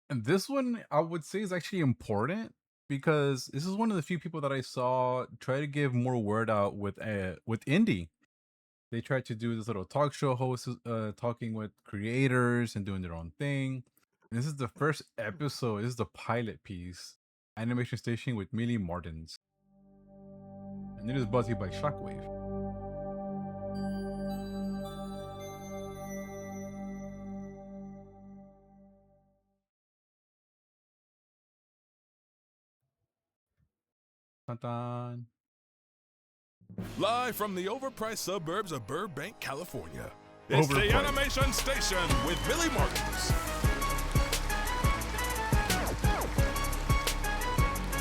And this one, I would say, is actually important because this is one of the few people that I saw try to give more word out with indie. They tried to do this little talk show host, talking with creators and doing their own thing. And this is the first episode. This is the pilot piece, Animation Station with Millie Martins, and it is brought to you by Shockwave. Dun, dun. Live from the overpriced suburbs of Burbank, California, it's the Overpriced. Animation Station with Millie Martins.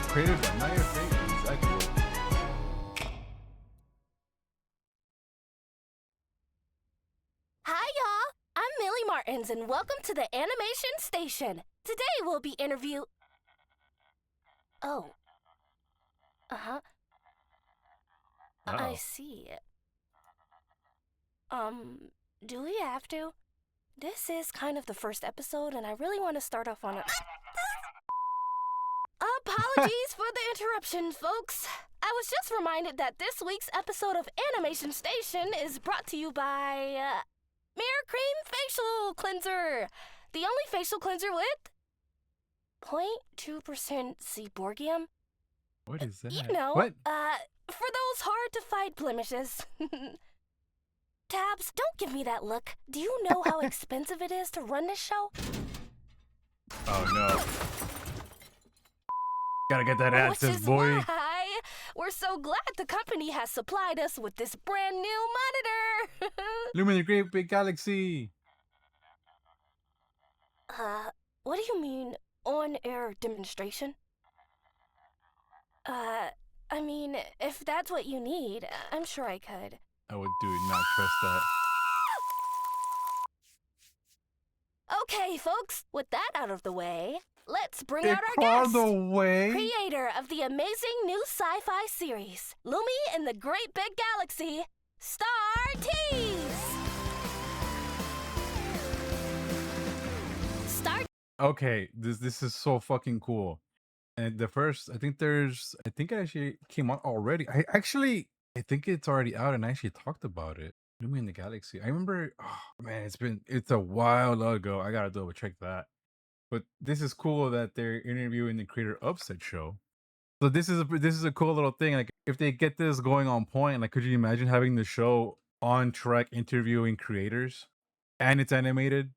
Created by Naya Faye and Zach Wood. Hi, y'all. I'm Millie Martins, and welcome to the Animation Station. Today we'll be Oh. Uh-huh. I see. Do we have to? This is kind of the first episode, and I really want to start off on a... Apologies for the interruption, folks. I was just reminded that this week's episode of Animation Station is brought to you by... Mirror Cream Facial Cleanser. The only facial cleanser with 0.2% seaborgium. What is that? You know, What? For those hard-to-fight blemishes. Tabs, don't give me that look. Do you know how expensive it is to run this show? Oh no. Gotta get that Which AdSense, is boy. why we're so glad the company has supplied us with this brand new monitor. LUMI, the Great Big Galaxy. What do you mean, on-air demonstration? I mean, if that's what you need, I'm sure I could. I would not trust that. Okay, folks, with that out of the way, let's bring It out our crawled guest. away. Creator of the amazing new sci-fi series, LUMI in the Great Big Galaxy, Star Tease! Star Okay, this is so fucking cool. And the first, I think it actually came out already. I think it's already out, and I actually talked about it. LUMI in the Galaxy. I remember, oh man, it's a while ago. I gotta double check that. But this is cool that they're interviewing the creator of said show. So this is a cool little thing. Like if they get this going on point, like could you imagine having the show on track interviewing creators, and it's animated?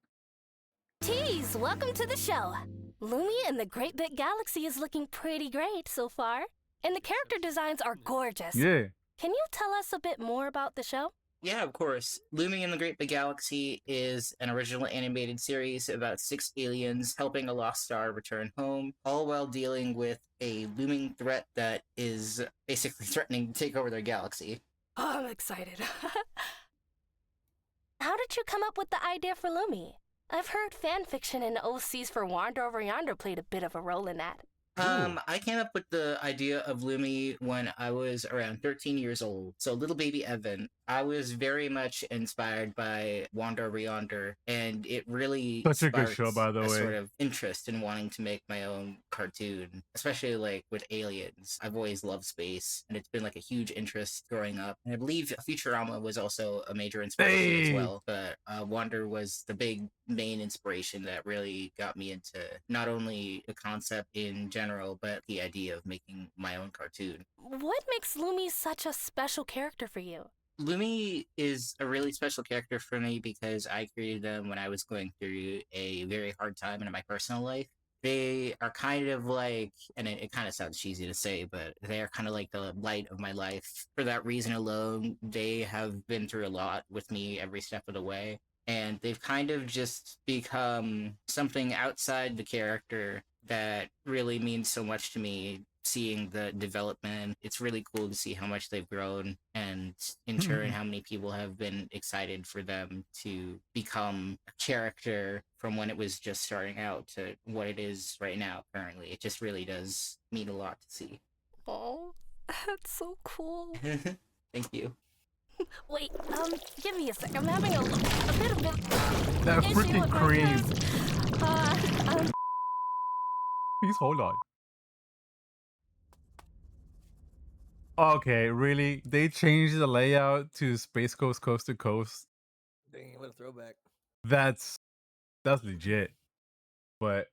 Tease, welcome to the show. LUMI in the Great Big Galaxy is looking pretty great so far, and the character designs are gorgeous. Yeah. Can you tell us a bit more about the show? Yeah, of course. LUMI in the Great Big Galaxy is an original animated series about 6 aliens helping a lost star return home, all while dealing with a looming threat that is basically threatening to take over their galaxy. Oh, I'm excited. How did you come up with the idea for LUMI? I've heard fanfiction and OCs for Wander Over Yonder played a bit of a role in that. I came up with the idea of LUMI when I was around 13 years old. So little baby Evan, I was very much inspired by Wander Over Yonder, and it really Such a good sparked show, by the way. sort of interest in wanting to make my own cartoon, especially like with aliens. I've always loved space, and it's been like a huge interest growing up. And I believe Futurama was also a major inspiration as well, but Wander was the big main inspiration that really got me into not only the concept in general, but the idea of making my own cartoon. What makes LUMI such a special character for you? LUMI is a really special character for me because I created them when I was going through a very hard time in my personal life. They are kind of like, and it kind of sounds cheesy to say, but they are kind of like the light of my life. For that reason alone, they have been through a lot with me every step of the way. And they've kind of just become something outside the character that really means so much to me, seeing the development. It's really cool to see how much they've grown, and in turn how many people have been excited for them to become a character from when it was just starting out to what it is right now currently. It just really does mean a lot to see. Oh, that's so cool. Thank you. Wait, give me a sec. I'm having a bit of That issue freaking with my cream. mouse. Please hold on. Okay, really? They changed the layout to Space Coast Coast to Coast. Dang, what a throwback. That's legit. But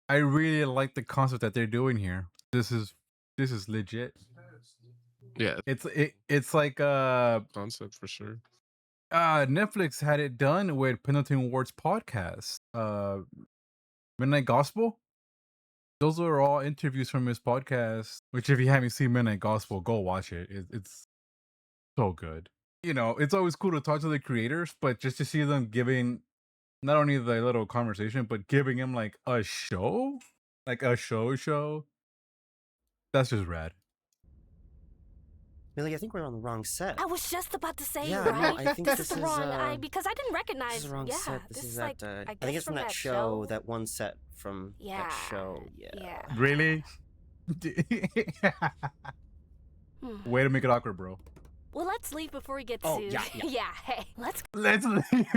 I really like the concept that they're doing here. This is legit. Yeah, It's like concept for sure. Netflix had it done with Pendleton Ward's podcast. Midnight Gospel. Those are all interviews from his podcast. Which, if you haven't seen Midnight Gospel, go watch it. It's so good. You know, it's always cool to talk to the creators, but just to see them giving not only the little conversation, but giving him like a show, show. That's just rad. Millie, I think we're on the wrong set. I was just about to say, Yeah, right? no, I think this this is the is, wrong. Because I didn't recognize. This is the wrong yeah, set. This is like, that. I I think guess it's from that show, that one set from Yeah. that show. Yeah. Yeah. Really? Way to make it awkward, bro. Well, let's leave before we get Oh, sued. yeah. yeah. Hey, let's Let's leave.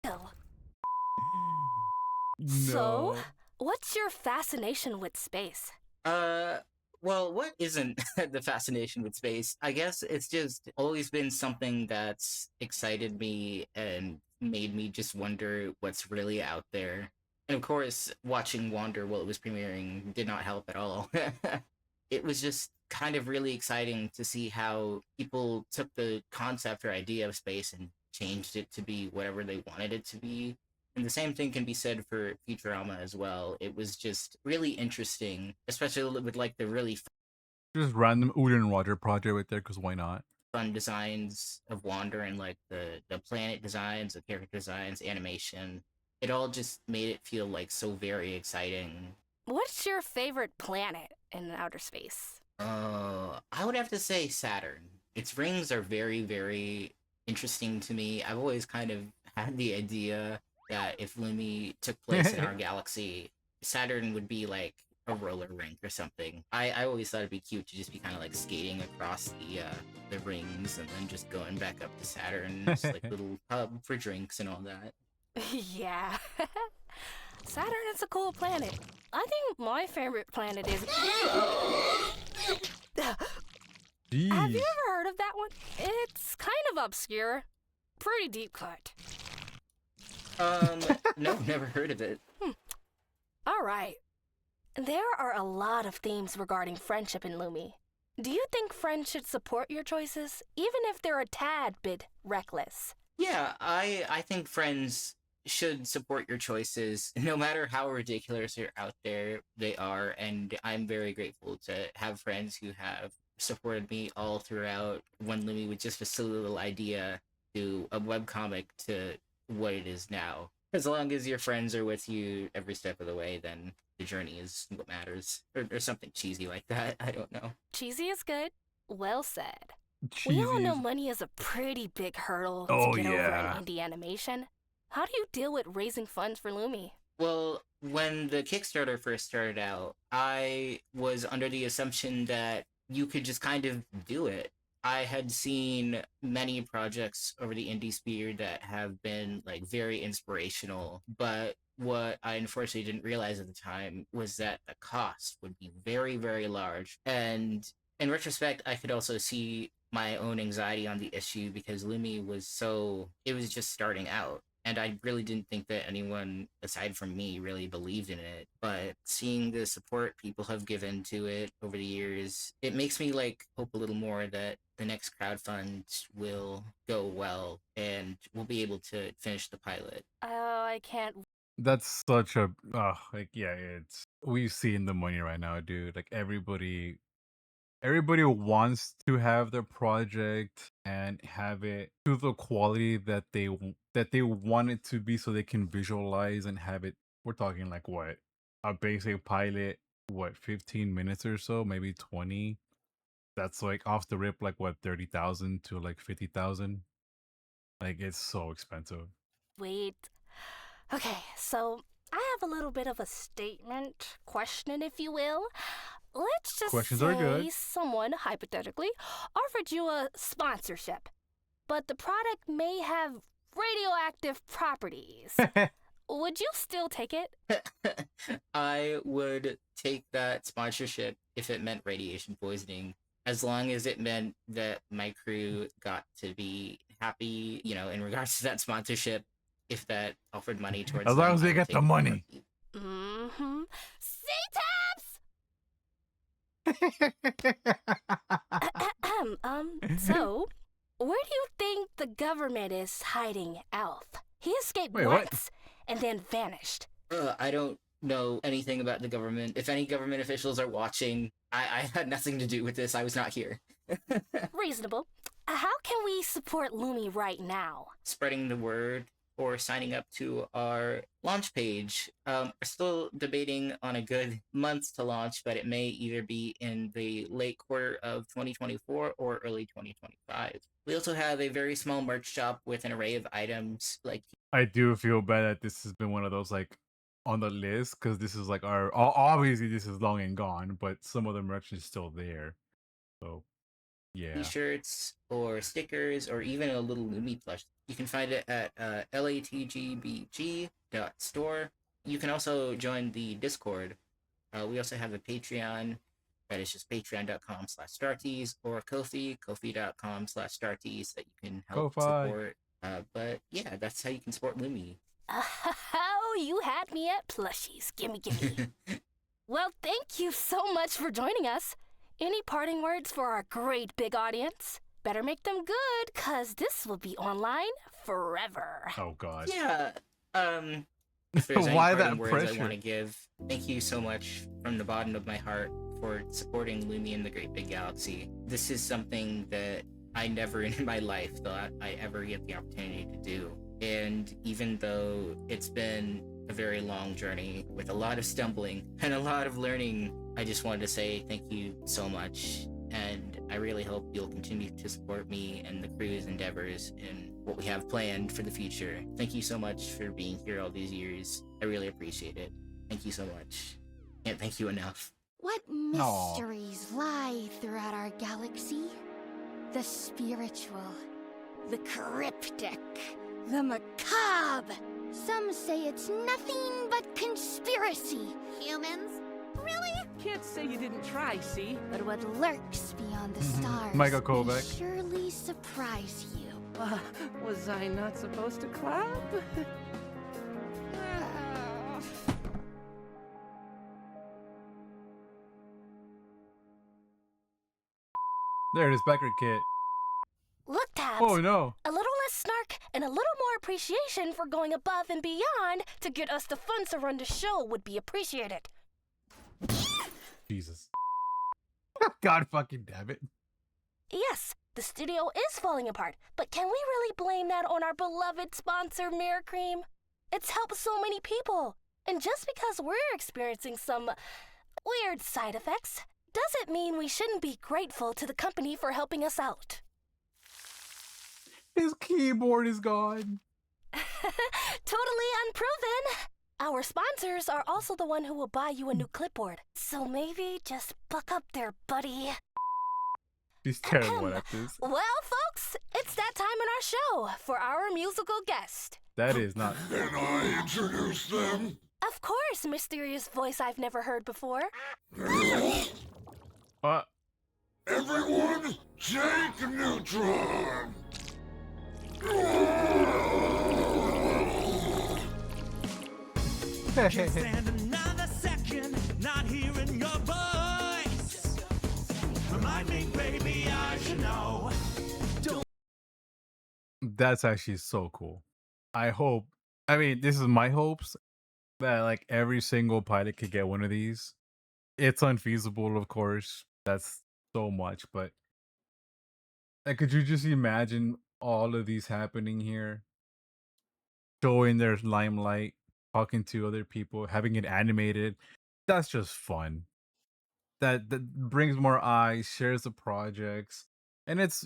go. No. So, what's your fascination with space? Well, what isn't the fascination with space? I guess it's just always been something that's excited me and made me just wonder what's really out there. And of course, watching Wander while it was premiering did not help at all. It was just kind of really exciting to see how people took the concept or idea of space and changed it to be whatever they wanted it to be. And the same thing can be said for Futurama as well. It was just really interesting, especially with like the really Just random Uda and Roger project right there, because why not? fun designs of Wander and like the planet designs, the character designs, animation. It all just made it feel like so very exciting. What's your favorite planet in outer space? I would have to say Saturn. Its rings are very, very interesting to me. I've always kind of had the idea that if LUMI took place in our galaxy, Saturn would be like a roller rink or something. I always thought it'd be cute to just be kind of like skating across the rings and then just going back up to Saturn, just like little pub for drinks and all that. yeah. Saturn is a cool planet. I think my favorite planet is. Jeez. Have you ever heard of that one? It's kind of obscure. Pretty deep cut. No, never heard of it. All right. There are a lot of themes regarding friendship in LUMI. Do you think friends should support your choices, even if they're a tad bit reckless? Yeah, I think friends should support your choices, no matter how ridiculous or out there they are. And I'm very grateful to have friends who have supported me all throughout when LUMI was just a silly little idea to a webcomic to what it is now. As long as your friends are with you every step of the way, then the journey is what matters. Or something cheesy like that. I don't know. Cheesy is good. Well said. We all know money is a pretty big hurdle Oh, to get over yeah. in indie animation. How do you deal with raising funds for LUMI? Well, when the Kickstarter first started out, I was under the assumption that you could just kind of do it. I had seen many projects over the indie sphere that have been like very inspirational, but what I unfortunately didn't realize at the time was that the cost would be very, very large. And in retrospect, I could also see my own anxiety on the issue because LUMI it was just starting out. And I really didn't think that anyone aside from me really believed in it. But seeing the support people have given to it over the years, it makes me like hope a little more that the next crowdfund will go well and we'll be able to finish the pilot. Oh, I can't. That's such a it's we've seen the money right now, dude. Like everybody wants to have their project and have it to the quality that they want it to be, so they can visualize and have it. We're talking like what, a basic pilot, what, 15 minutes or so, maybe 20. That's like off the rip, like what, 30,000 to like 50,000. Like it's so expensive. Wait. Okay, so I have a little bit of a statement, question, if you will. Let's just Questions say are good. someone, hypothetically, offered you a sponsorship, but the product may have radioactive properties. would you still take it? I would take that sponsorship if it meant radiation poisoning, as long as it meant that my crew got to be happy, in regards to that sponsorship. If that offered money towards As long them, as I they would get take the it in a money. heartbeat. Mm-hmm. So, where do you think the government is hiding Alf? He escaped Wait, what? once and then vanished. I don't know anything about the government. If any government officials are watching, I had nothing to do with this. I was not here. Reasonable. How can we support LUMI right now? Spreading the word or signing up to our launch page. We're still debating on a good month to launch, but it may either be in the late quarter of 2024 or early 2025. We also have a very small merch shop with an array of items like I do feel bad that this has been one of those like on the list because this is like our obviously this is long and gone, but some of the merch is still there. So yeah. t-shirts or stickers or even a little Lumi plush. You can find it at latgbg.store. You can also join the Discord. We also have a Patreon. That is just patreon.com/startees or kofi.com/startees that you can help Ko-fi. support. But yeah, that's how you can support Lumi. Oh, you had me at plushies. Gimme. Well, thank you so much for joining us. Any parting words for our great big audience? Better make them good, cause this will be online forever. Oh god. Yeah. If there's any Why parting that words pressure? I want to give, thank you so much from the bottom of my heart for supporting Lumi in the Great Big Galaxy. This is something that I never in my life thought I ever get the opportunity to do. And even though it's been a very long journey with a lot of stumbling and a lot of learning, I just wanted to say thank you so much. And I really hope you'll continue to support me and the crew's endeavors in what we have planned for the future. Thank you so much for being here all these years. I really appreciate it. Thank you so much. Can't thank you enough. What mysteries lie throughout our galaxy? The spiritual, the cryptic, the macabre. Some say it's nothing but conspiracy. Humans? Really? Can't say you didn't try, see? But what lurks beyond the stars Michael may Kovac. surely surprise you. Was I not supposed to clap? There it is, Becker Kit. Look, Tabs. Oh no. A little less snark and a little more appreciation for going above and beyond to get us the funds to run the show would be appreciated. Jesus. God fucking damn it. Yes, the studio is falling apart, but can we really blame that on our beloved sponsor, Mirror Cream? It's helped so many people, and just because we're experiencing some weird side effects doesn't mean we shouldn't be grateful to the company for helping us out. His keyboard is gone. Totally unproven. Our sponsors are also the one who will buy you a new clipboard, so maybe just buck up there, buddy. He's terrible at this. Well, folks, it's that time in our show for our musical guest. That is not. Can I introduce them? Of course, mysterious voice I've never heard before. Everyone, take Neutron! Stand another second, not hearing your voice. Remind me, baby, I should know. That's actually so cool. I hope. I mean, this is my hopes that like every single pilot could get one of these. It's unfeasible, of course. That's so much, but like, could you just imagine all of these happening here? Showing their limelight, talking to other people, having it animated. That's just fun. That brings more eyes, shares the projects, and it's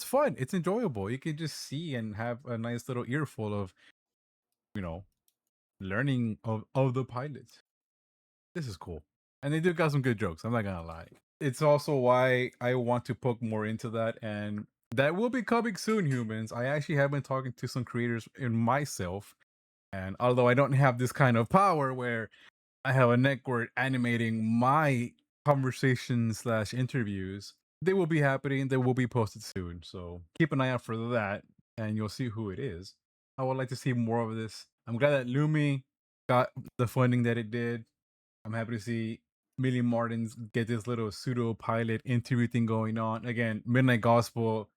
fun. It's enjoyable. You can just see and have a nice little earful of, learning of the pilots. This is cool, and they do got some good jokes. I'm not gonna lie. It's also why I want to poke more into that, and that will be coming soon, humans. I actually have been talking to some creators in myself And although I don't have this kind of power where I have a network animating my conversations / interviews, they will be happening. They will be posted soon. So keep an eye out for that, and you'll see who it is. I would like to see more of this. I'm glad that LUMI got the funding that it did. I'm happy to see Millie Martins get this little pseudo pilot interview thing going on. Again, Midnight Gospel,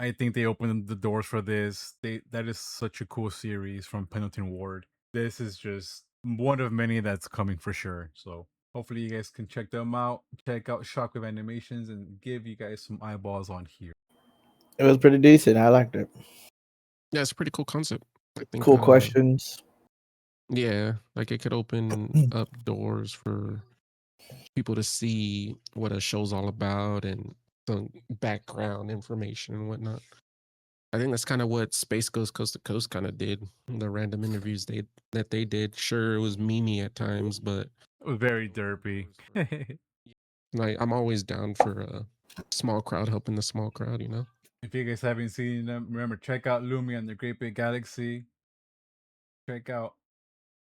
I think they opened the doors for this. That is such a cool series from Pendleton Ward. This is just one of many that's coming for sure. So hopefully you guys can check them out. Check out Shockwave Animations and give you guys some eyeballs on here. It was pretty decent. I liked it. Yeah, it's a pretty cool concept. I think Cool questions. Yeah, like it could open up doors for people to see what a show's all about and the background information and whatnot. I think that's kind of what Space Ghost Coast to Coast kind of did. The random interviews that they did. Sure, it was memey at times, but It was very derpy. like I'm always down for a small crowd helping the small crowd, you know. If you guys haven't seen them, remember, check out LUMI on the Great Big Galaxy. Check out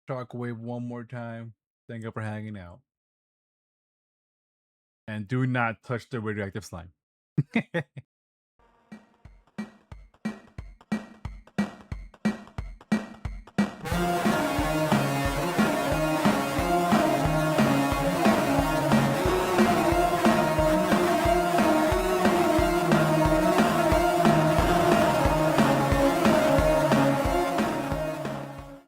Shockwave one more time. Thank you for hanging out. And do not touch the radioactive slime.